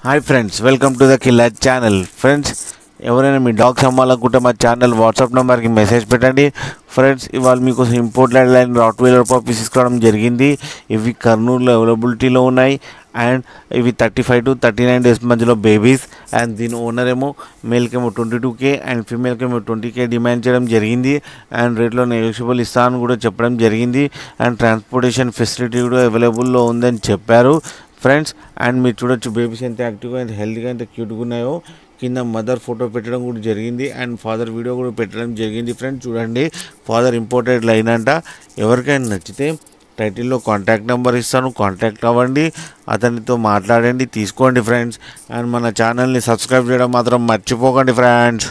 Hi friends, welcome to the killer channel. Friends, ఎవరైనా మీ dogs అమ్మాలనుకుంటే మా ఛానల్ వాట్సాప్ నెంబర్కి మెసేజ్ పెట్టండి. ఫ్రెండ్స్, ఇవాళ మీకు ఇంపోర్టెడ్ లైన్ రాట్వీలర్ పప్పీస్ తీసుకోవడం జరిగింది. ఇవి కర్నూలులో అవైలబిలిటీలో ఉన్నాయి అండ్ ఇవి 35 to 39 డేస్ మధ్యలో బేబీస్. అండ్ దీని ఓనర్ ఏమో మేల్కేమో 22K అండ్ ఫీమేల్కేమో 20K డిమాండ్ చేయడం జరిగింది. అండ్ రేట్లో నెగోషియబుల్ ఇస్తానని కూడా చెప్పడం జరిగింది. అండ్ ట్రాన్స్పోర్టేషన్ ఫెసిలిటీ కూడా అవైలబుల్లో ఉందని చెప్పారు ఫ్రెండ్స్. అండ్ మీరు చూడొచ్చు బేబీస్ ఎంత యాక్టివ్గా, ఎంత హెల్తీగా, ఎంత క్యూట్గా ఉన్నాయో. కింద మదర్ ఫోటో పెట్టడం కూడా జరిగింది అండ్ ఫాదర్ వీడియో కూడా పెట్టడం జరిగింది. ఫ్రెండ్స్ చూడండి, ఫాదర్ ఇంపోర్టెడ్ లైన్ అంట. ఎవరికైనా నచ్చితే టైటిల్లో కాంటాక్ట్ నెంబర్ ఇస్తాను, కాంటాక్ట్ అవ్వండి, అతనితో మాట్లాడండి, తీసుకోండి ఫ్రెండ్స్. అండ్ మన ఛానల్ని సబ్స్క్రైబ్ చేయడం మాత్రం మర్చిపోకండి ఫ్రెండ్స్.